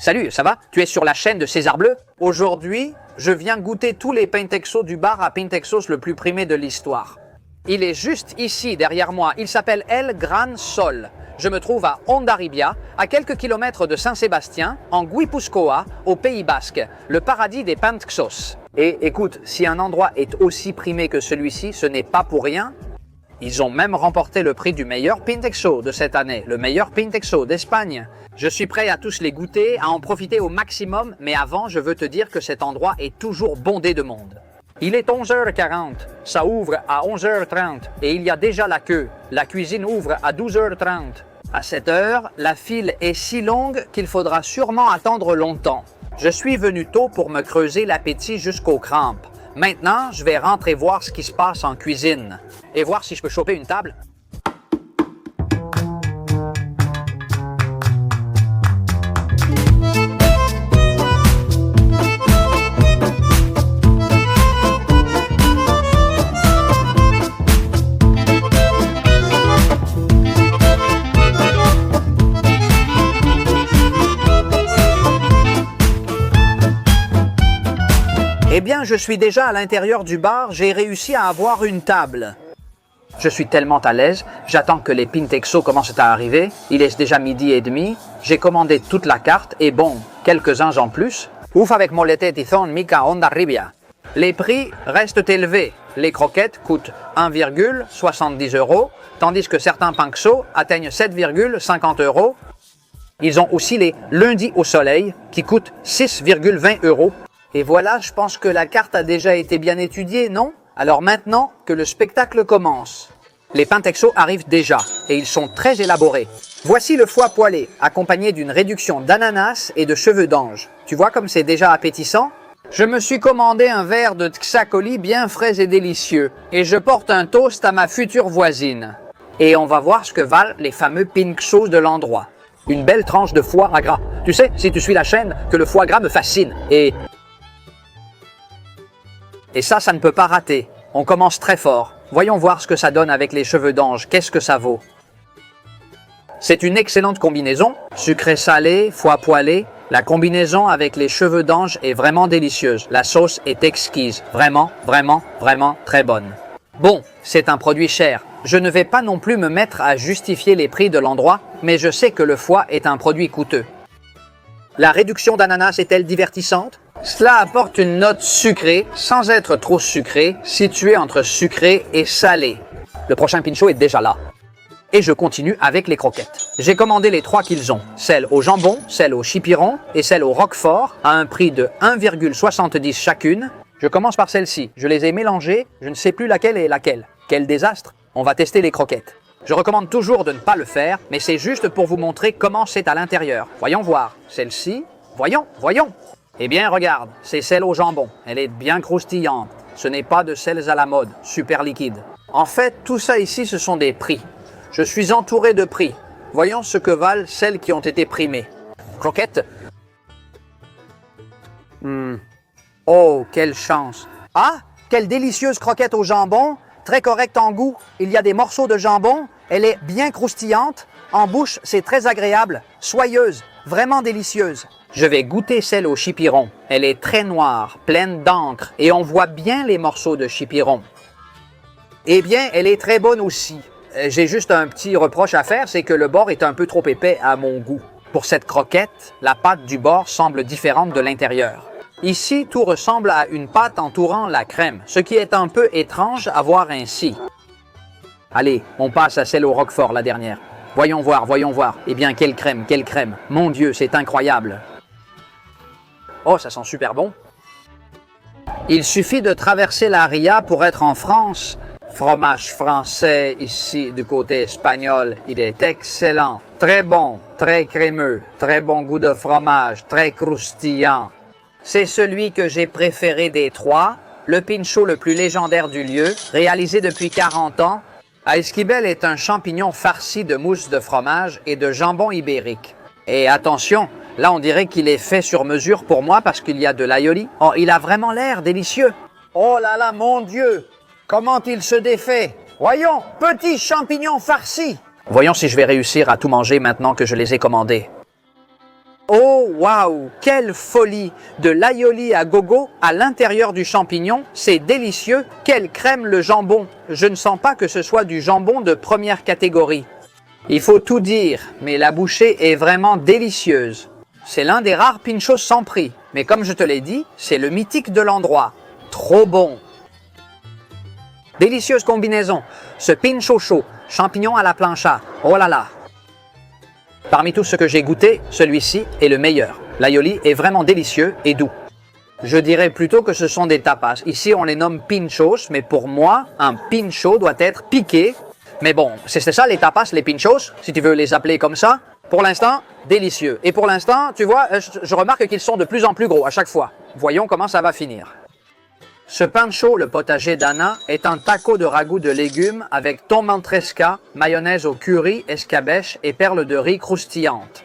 Salut, ça va? Tu es sur la chaîne de César Bleu? Aujourd'hui, je viens goûter tous les Pintexos du bar à Pintexos le plus primé de l'histoire. Il est juste ici, derrière moi. Il s'appelle El Gran Sol. Je me trouve à Hondarribia, à quelques kilomètres de Saint-Sébastien, en Guipúzcoa, au Pays Basque, le paradis des Pintexos. Et écoute, si un endroit est aussi primé que celui-ci, ce n'est pas pour rien. Ils ont même remporté le prix du meilleur Pintexo de cette année, le meilleur Pintexo d'Espagne. Je suis prêt à tous les goûter, à en profiter au maximum, mais avant, je veux te dire que cet endroit est toujours bondé de monde. Il est 11h40, ça ouvre à 11h30 et il y a déjà la queue. La cuisine ouvre à 12h30. À cette heure, la file est si longue qu'il faudra sûrement attendre longtemps. Je suis venu tôt pour me creuser l'appétit jusqu'aux crampes. Maintenant, je vais rentrer voir ce qui se passe en cuisine et voir si je peux choper une table. Eh bien, je suis déjà à l'intérieur du bar, j'ai réussi à avoir une table. Je suis tellement à l'aise, j'attends que les Pintexos commencent à arriver. Il est déjà 12h30, j'ai commandé toute la carte et bon, quelques-uns en plus. Ouf avec molete tizón mica Hondarribia. Les prix restent élevés. Les croquettes coûtent 1,70 €, tandis que certains Pintexos atteignent 7,50 €. Ils ont aussi les lundis au soleil qui coûtent 6,20 €. Et voilà, je pense que la carte a déjà été bien étudiée, non? Alors maintenant que le spectacle commence. Les Pintexos arrivent déjà et ils sont très élaborés. Voici le foie poêlé, accompagné d'une réduction d'ananas et de cheveux d'ange. Tu vois comme c'est déjà appétissant? Je me suis commandé un verre de Txakoli bien frais et délicieux. Et je porte un toast à ma future voisine. Et on va voir ce que valent les fameux Pintexos de l'endroit. Une belle tranche de foie à gras. Tu sais, si tu suis la chaîne, que le foie gras me fascine. Et ça ne peut pas rater. On commence très fort. Voyons voir ce que ça donne avec les cheveux d'ange. Qu'est-ce que ça vaut? C'est une excellente combinaison. Sucré-salé, foie poêlé. La combinaison avec les cheveux d'ange est vraiment délicieuse. La sauce est exquise. Vraiment, vraiment, vraiment très bonne. Bon, c'est un produit cher. Je ne vais pas non plus me mettre à justifier les prix de l'endroit, mais je sais que le foie est un produit coûteux. La réduction d'ananas est-elle divertissante? Cela apporte une note sucrée, sans être trop sucrée, située entre sucré et salé. Le prochain pincho est déjà là. Et je continue avec les croquettes. J'ai commandé les trois qu'ils ont. Celle au jambon, celle au chipiron et celle au roquefort à un prix de 1,70 € chacune. Je commence par celle-ci. Je les ai mélangées, je ne sais plus laquelle est laquelle. Quel désastre! On va tester les croquettes. Je recommande toujours de ne pas le faire, mais c'est juste pour vous montrer comment c'est à l'intérieur. Voyons voir. Celle-ci, voyons. Eh bien, regarde, c'est celle au jambon. Elle est bien croustillante. Ce n'est pas de celles à la mode, super liquide. En fait, tout ça ici, ce sont des prix. Je suis entouré de prix. Voyons ce que valent celles qui ont été primées. Croquettes. Oh, quelle chance. Ah, quelle délicieuse croquette au jambon. Très correcte en goût. Il y a des morceaux de jambon. Elle est bien croustillante. En bouche, c'est très agréable. Soyeuse, vraiment délicieuse. Je vais goûter celle au chipiron. Elle est très noire, pleine d'encre et on voit bien les morceaux de chipiron. Eh bien, elle est très bonne aussi. J'ai juste un petit reproche à faire, c'est que le bord est un peu trop épais à mon goût. Pour cette croquette, la pâte du bord semble différente de l'intérieur. Ici, tout ressemble à une pâte entourant la crème, ce qui est un peu étrange à voir ainsi. Allez, on passe à celle au roquefort, la dernière. Voyons voir. Eh bien, quelle crème. Mon Dieu, c'est incroyable. Oh, ça sent super bon. Il suffit de traverser la Ria pour être en France. Fromage français ici du côté espagnol, il est excellent. Très bon, très crémeux, très bon goût de fromage, très croustillant. C'est celui que j'ai préféré des trois, le pincho le plus légendaire du lieu, réalisé depuis 40 ans. A Esquivel est un champignon farci de mousse de fromage et de jambon ibérique. Et attention, là on dirait qu'il est fait sur mesure pour moi parce qu'il y a de l'aioli. Oh, il a vraiment l'air délicieux. Oh là là, mon Dieu! Comment il se défait? Voyons, petit champignon farci! Voyons si je vais réussir à tout manger maintenant que je les ai commandés. Oh waouh, quelle folie! De l'aioli à gogo à l'intérieur du champignon, c'est délicieux. Quelle crème le jambon! Je ne sens pas que ce soit du jambon de première catégorie. Il faut tout dire, mais la bouchée est vraiment délicieuse. C'est l'un des rares pinchos sans prix, mais comme je te l'ai dit, c'est le mythique de l'endroit. Trop bon! Délicieuse combinaison, ce pincho chaud, champignons à la plancha, oh là là! Parmi tous ceux que j'ai goûté, celui-ci est le meilleur. L'aioli est vraiment délicieux et doux. Je dirais plutôt que ce sont des tapas. Ici, on les nomme pinchos, mais pour moi, un pincho doit être piqué. Mais bon, c'est ça les tapas, les pinchos, si tu veux les appeler comme ça. Pour l'instant, délicieux. Et pour l'instant, tu vois, je remarque qu'ils sont de plus en plus gros à chaque fois. Voyons comment ça va finir. Ce pancho, le potager d'Anna, est un taco de ragoût de légumes avec thon mantresca, mayonnaise au curry, escabeche et perles de riz croustillantes.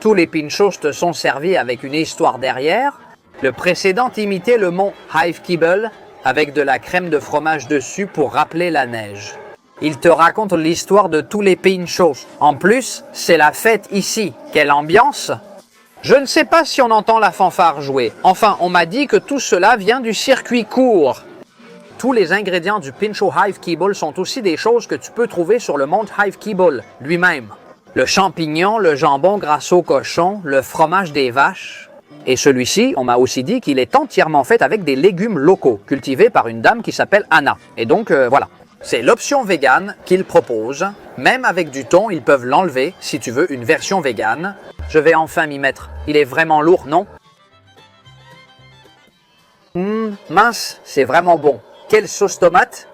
Tous les pinchos te sont servis avec une histoire derrière. Le précédent imitait le mont Hivekibbel avec de la crème de fromage dessus pour rappeler la neige. Il te raconte l'histoire de tous les pinchos. En plus, c'est la fête ici. Quelle ambiance! Je ne sais pas si on entend la fanfare jouer. Enfin, on m'a dit que tout cela vient du circuit court. Tous les ingrédients du pincho Hivekibbel sont aussi des choses que tu peux trouver sur le mont Hivekibbel lui-même. Le champignon, le jambon grâce au cochon, le fromage des vaches. Et celui-ci, on m'a aussi dit qu'il est entièrement fait avec des légumes locaux, cultivés par une dame qui s'appelle Anna. Et donc, voilà. C'est l'option végane qu'il propose. Même avec du thon, ils peuvent l'enlever si tu veux une version végane. Je vais enfin m'y mettre. Il est vraiment lourd, non? Mince, c'est vraiment bon. Quelle sauce tomate!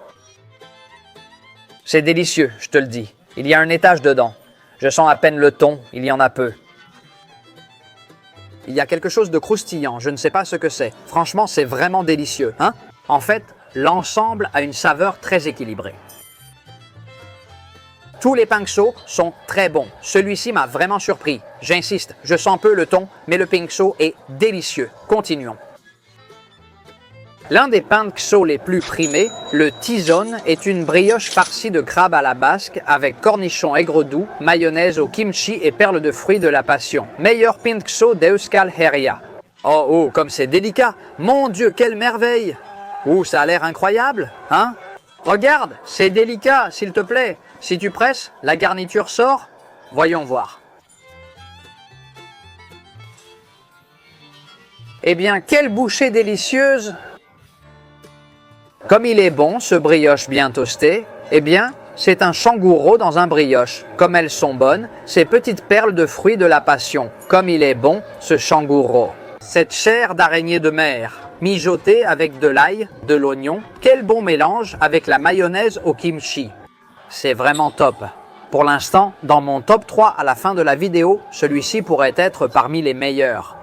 C'est délicieux, je te le dis. Il y a un étage dedans. Je sens à peine le thon, il y en a peu. Il y a quelque chose de croustillant, je ne sais pas ce que c'est. Franchement, c'est vraiment délicieux, hein? En fait, l'ensemble a une saveur très équilibrée. Tous les pinchos sont très bons. Celui-ci m'a vraiment surpris. J'insiste, je sens peu le thon, mais le pincho est délicieux. Continuons. L'un des pinchos les plus primés, le tizon, est une brioche farcie de crabe à la basque avec cornichons aigre doux, mayonnaise au kimchi et perles de fruits de la passion. Meilleur pincho d'Euskal Herria. Oh, comme c'est délicat! Mon Dieu, quelle merveille! Ça a l'air incroyable, hein? Regarde, c'est délicat, s'il te plaît. Si tu presses, la garniture sort. Voyons voir. Eh bien, quelle bouchée délicieuse! Comme il est bon, ce brioche bien toasté, eh bien, c'est un changouro dans un brioche. Comme elles sont bonnes, ces petites perles de fruits de la passion. Comme il est bon, ce changouro. Cette chair d'araignée de mer, mijotée avec de l'ail, de l'oignon, quel bon mélange avec la mayonnaise au kimchi. C'est vraiment top. Pour l'instant, dans mon top 3 à la fin de la vidéo, celui-ci pourrait être parmi les meilleurs.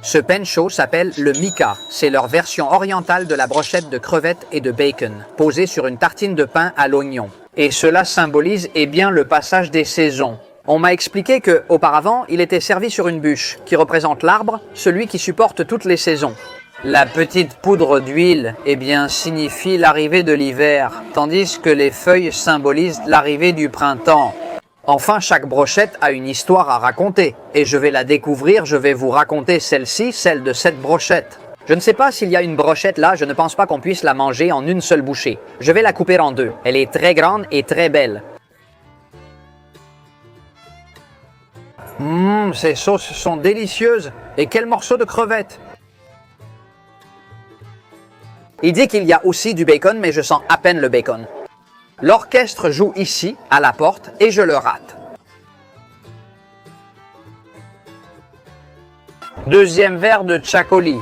Ce pincho s'appelle le Mika. C'est leur version orientale de la brochette de crevettes et de bacon, posée sur une tartine de pain à l'oignon. Et cela symbolise bien le passage des saisons. On m'a expliqué que, auparavant, il était servi sur une bûche, qui représente l'arbre, celui qui supporte toutes les saisons. La petite poudre d'huile, signifie l'arrivée de l'hiver, tandis que les feuilles symbolisent l'arrivée du printemps. Enfin, chaque brochette a une histoire à raconter, et je vais la découvrir, je vais vous raconter celle-ci, celle de cette brochette. Je ne sais pas s'il y a une brochette là, je ne pense pas qu'on puisse la manger en une seule bouchée. Je vais la couper en deux. Elle est très grande et très belle. Ces sauces sont délicieuses. Et quel morceau de crevette! Il dit qu'il y a aussi du bacon, mais je sens à peine le bacon. L'orchestre joue ici, à la porte, et je le rate. Deuxième verre de Chacoli.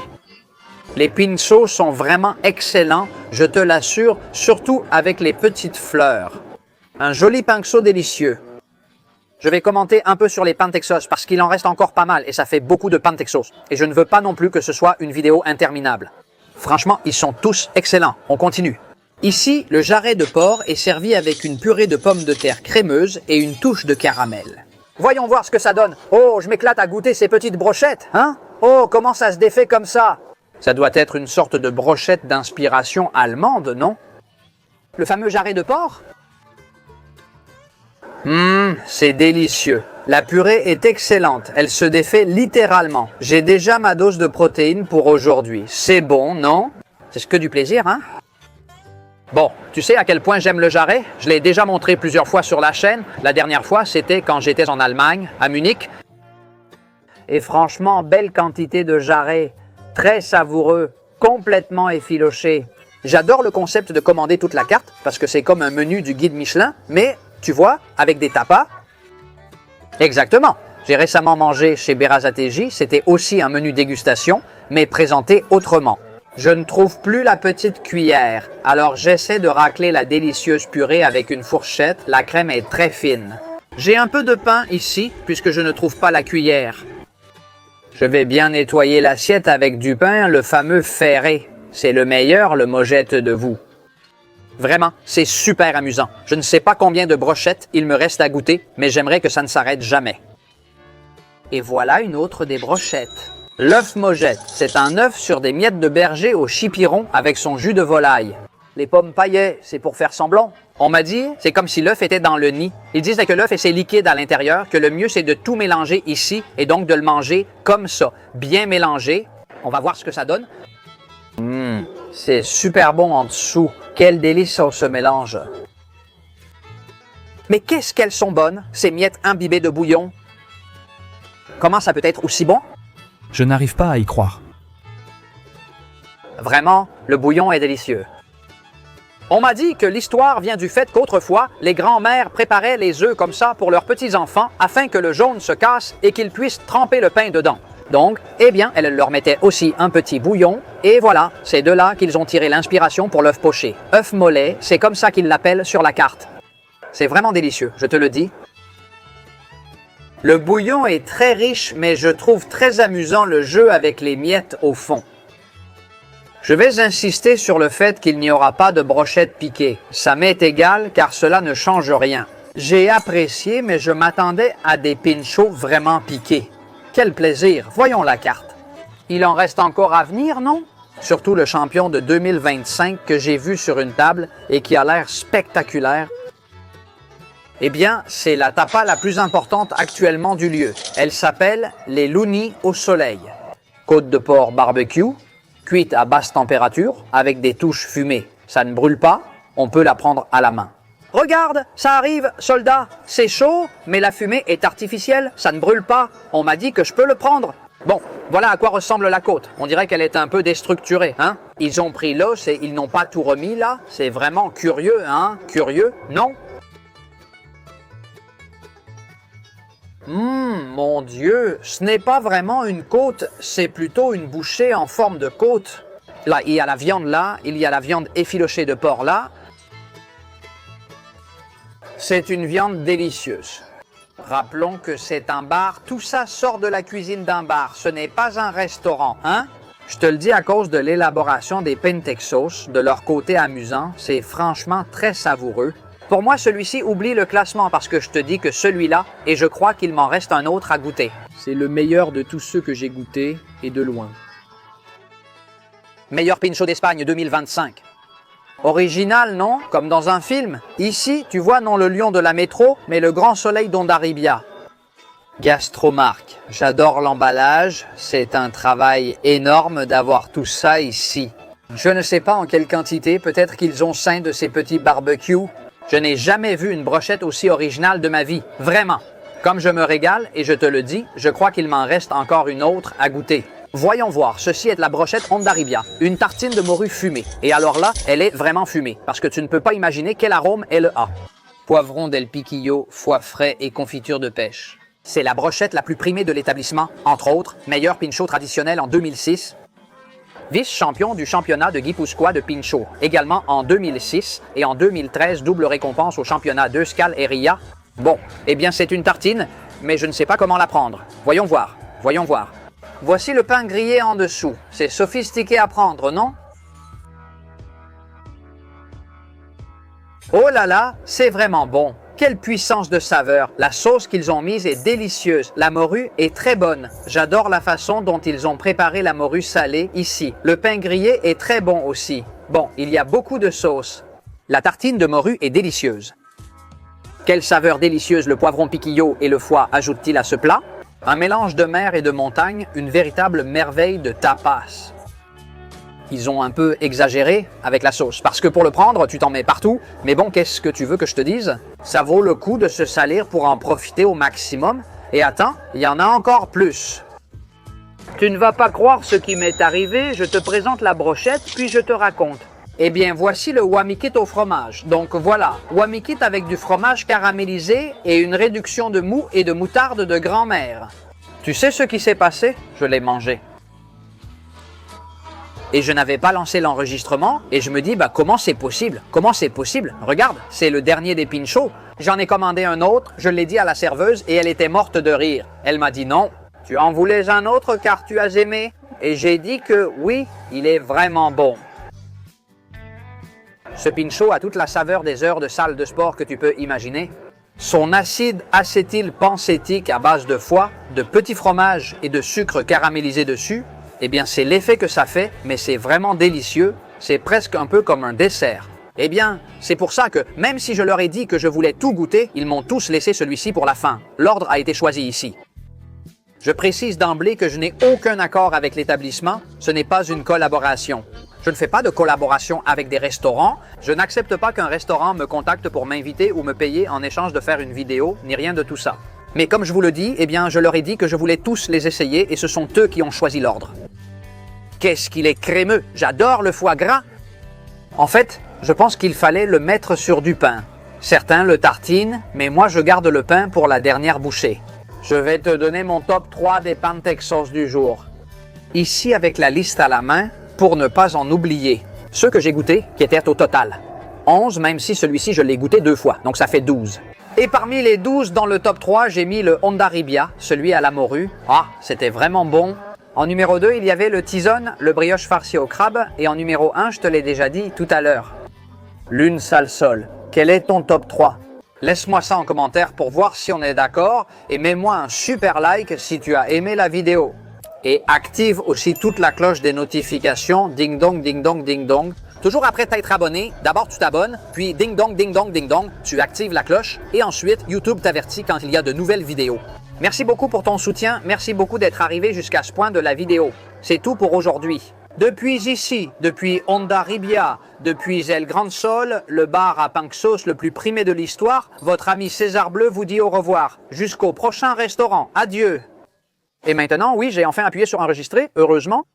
Les pinchos sont vraiment excellents, je te l'assure, surtout avec les petites fleurs. Un joli pincho délicieux. Je vais commenter un peu sur les pantexos parce qu'il en reste encore pas mal et ça fait beaucoup de pantexos. Et je ne veux pas non plus que ce soit une vidéo interminable. Franchement, ils sont tous excellents. On continue. Ici, le jarret de porc est servi avec une purée de pommes de terre crémeuse et une touche de caramel. Voyons voir ce que ça donne. Oh, je m'éclate à goûter ces petites brochettes, hein? Oh, comment ça se défait comme ça? Ça doit être une sorte de brochette d'inspiration allemande, non? Le fameux jarret de porc? C'est délicieux. La purée est excellente, elle se défait littéralement. J'ai déjà ma dose de protéines pour aujourd'hui. C'est bon, non? C'est que du plaisir, hein? Bon, tu sais à quel point j'aime le jarret? Je l'ai déjà montré plusieurs fois sur la chaîne. La dernière fois, c'était quand j'étais en Allemagne, à Munich. Et franchement, belle quantité de jarret, très savoureux, complètement effiloché. J'adore le concept de commander toute la carte parce que c'est comme un menu du guide Michelin, mais tu vois, avec des tapas. Exactement. J'ai récemment mangé chez Berazateji, c'était aussi un menu dégustation, mais présenté autrement. Je ne trouve plus la petite cuillère, alors j'essaie de racler la délicieuse purée avec une fourchette, la crème est très fine. J'ai un peu de pain ici, puisque je ne trouve pas la cuillère. Je vais bien nettoyer l'assiette avec du pain, le fameux ferré. C'est le meilleur, le mojette de vous. Vraiment, c'est super amusant. Je ne sais pas combien de brochettes il me reste à goûter, mais j'aimerais que ça ne s'arrête jamais. Et voilà une autre des brochettes. L'œuf mojette, c'est un œuf sur des miettes de berger au chipiron avec son jus de volaille. Les pommes paillets, c'est pour faire semblant. On m'a dit, c'est comme si l'œuf était dans le nid. Ils disent que l'œuf est liquide à l'intérieur, que le mieux c'est de tout mélanger ici et donc de le manger comme ça, bien mélangé. On va voir ce que ça donne. C'est super bon en dessous. Quel délice ce mélange. Mais qu'est-ce qu'elles sont bonnes, ces miettes imbibées de bouillon. Comment ça peut être aussi bon? Je n'arrive pas à y croire. Vraiment, le bouillon est délicieux. On m'a dit que l'histoire vient du fait qu'autrefois, les grands-mères préparaient les œufs comme ça pour leurs petits-enfants afin que le jaune se casse et qu'ils puissent tremper le pain dedans. Donc, eh bien, elles leur mettaient aussi un petit bouillon et voilà, c'est de là qu'ils ont tiré l'inspiration pour l'œuf poché. œuf mollet, c'est comme ça qu'ils l'appellent sur la carte. C'est vraiment délicieux, je te le dis. Le bouillon est très riche, mais je trouve très amusant le jeu avec les miettes au fond. Je vais insister sur le fait qu'il n'y aura pas de brochettes piquées. Ça m'est égal car cela ne change rien. J'ai apprécié, mais je m'attendais à des pinchos vraiment piqués. Quel plaisir! Voyons la carte. Il en reste encore à venir, non? Surtout le champion de 2025 que j'ai vu sur une table et qui a l'air spectaculaire. Eh bien, c'est la tapa la plus importante actuellement du lieu. Elle s'appelle les Lounis au soleil. Côte de porc barbecue, cuite à basse température, avec des touches fumées. Ça ne brûle pas, on peut la prendre à la main. Regarde, ça arrive, soldat, c'est chaud, mais la fumée est artificielle, ça ne brûle pas. On m'a dit que je peux le prendre. Bon, voilà à quoi ressemble la côte. On dirait qu'elle est un peu déstructurée, hein? Ils ont pris l'os et ils n'ont pas tout remis là. C'est vraiment curieux, hein? Curieux, non? Mon Dieu, ce n'est pas vraiment une côte, c'est plutôt une bouchée en forme de côte. Là, il y a la viande là, il y a la viande effilochée de porc là. C'est une viande délicieuse. Rappelons que c'est un bar, tout ça sort de la cuisine d'un bar, ce n'est pas un restaurant, hein? Je te le dis à cause de l'élaboration des pentexos, de leur côté amusant, c'est franchement très savoureux. Pour moi, celui-ci oublie le classement parce que je te dis que celui-là, et je crois qu'il m'en reste un autre à goûter. C'est le meilleur de tous ceux que j'ai goûtés, et de loin. Meilleur pincho d'Espagne 2025. Original, non? Comme dans un film. Ici, tu vois non le lion de la métro, mais le grand soleil d'Ondarribia. Gastromarque. J'adore l'emballage. C'est un travail énorme d'avoir tout ça ici. Je ne sais pas en quelle quantité, peut-être qu'ils ont ceint de ces petits barbecues. Je n'ai jamais vu une brochette aussi originale de ma vie, vraiment. Comme je me régale, et je te le dis, je crois qu'il m'en reste encore une autre à goûter. Voyons voir, ceci est la brochette Ondarribia, une tartine de morue fumée. Et alors là, elle est vraiment fumée, parce que tu ne peux pas imaginer quel arôme elle a. Poivron del piquillo, foie frais et confiture de pêche. C'est la brochette la plus primée de l'établissement, entre autres, meilleur pincho traditionnel en 2006, vice-champion du championnat de Guipuscoa de Pincho, également en 2006 et en 2013, double récompense au championnat d'Euskal Herria. Bon, eh bien c'est une tartine, mais je ne sais pas comment la prendre. Voyons voir, voyons voir. Voici le pain grillé en dessous. C'est sophistiqué à prendre, non? Oh là là, c'est vraiment bon. Quelle puissance de saveur! La sauce qu'ils ont mise est délicieuse. La morue est très bonne. J'adore la façon dont ils ont préparé la morue salée ici. Le pain grillé est très bon aussi. Bon, il y a beaucoup de sauce. La tartine de morue est délicieuse. Quelle saveur délicieuse le poivron piquillo et le foie ajoutent-ils à ce plat? Un mélange de mer et de montagne, une véritable merveille de tapas. Ils ont un peu exagéré avec la sauce, parce que pour le prendre, tu t'en mets partout. Mais bon, qu'est-ce que tu veux que je te dise? Ça vaut le coup de se salir pour en profiter au maximum. Et attends, il y en a encore plus. Tu ne vas pas croire ce qui m'est arrivé, je te présente la brochette, puis je te raconte. Eh bien, voici le wamikit au fromage. Donc voilà, wamikit avec du fromage caramélisé et une réduction de mou et de moutarde de grand-mère. Tu sais ce qui s'est passé? Je l'ai mangé. Et je n'avais pas lancé l'enregistrement et je me dis, comment c'est possible? Comment c'est possible? Regarde, c'est le dernier des pinchos. J'en ai commandé un autre, je l'ai dit à la serveuse et elle était morte de rire. Elle m'a dit non. Tu en voulais un autre car tu as aimé? Et j'ai dit que oui, il est vraiment bon. Ce pincho a toute la saveur des heures de salle de sport que tu peux imaginer. Son acide acétylpancétique à base de foie, de petits fromages et de sucre caramélisé dessus, eh bien c'est l'effet que ça fait, mais c'est vraiment délicieux. C'est presque un peu comme un dessert. Eh bien, c'est pour ça que, même si je leur ai dit que je voulais tout goûter, ils m'ont tous laissé celui-ci pour la fin. L'ordre a été choisi ici. Je précise d'emblée que je n'ai aucun accord avec l'établissement, ce n'est pas une collaboration. Je ne fais pas de collaboration avec des restaurants, je n'accepte pas qu'un restaurant me contacte pour m'inviter ou me payer en échange de faire une vidéo, ni rien de tout ça. Mais comme je vous le dis, eh bien, je leur ai dit que je voulais tous les essayer et ce sont eux qui ont choisi l'ordre. Qu'est-ce qu'il est crémeux! J'adore le foie gras! En fait, je pense qu'il fallait le mettre sur du pain. Certains le tartinent, mais moi je garde le pain pour la dernière bouchée. Je vais te donner mon top 3 des pancakes sauce du jour. Ici avec la liste à la main, pour ne pas en oublier. Ceux que j'ai goûtés, qui étaient au total 11, même si celui-ci je l'ai goûté 2 fois, donc ça fait 12. Et parmi les 12 dans le top 3, j'ai mis le Honda Ribia, celui à la morue. Ah, c'était vraiment bon. En numéro 2, il y avait le Tizone, le brioche farci au crabe. Et en numéro 1, je te l'ai déjà dit tout à l'heure. Lune Salsol, quel est ton top 3? Laisse-moi ça en commentaire pour voir si on est d'accord. Et mets-moi un super like si tu as aimé la vidéo. Et active aussi toute la cloche des notifications. Ding dong, ding dong, ding dong. Toujours après t'être abonné, d'abord tu t'abonnes, puis ding dong, ding dong, ding dong, tu actives la cloche et ensuite YouTube t'avertit quand il y a de nouvelles vidéos. Merci beaucoup pour ton soutien, merci beaucoup d'être arrivé jusqu'à ce point de la vidéo. C'est tout pour aujourd'hui. Depuis ici, depuis Honda Ribia, depuis El Gran Sol, le bar à punk sauce le plus primé de l'histoire, votre ami César Bleu vous dit au revoir. Jusqu'au prochain restaurant. Adieu. Et maintenant, oui, j'ai enfin appuyé sur enregistrer, heureusement.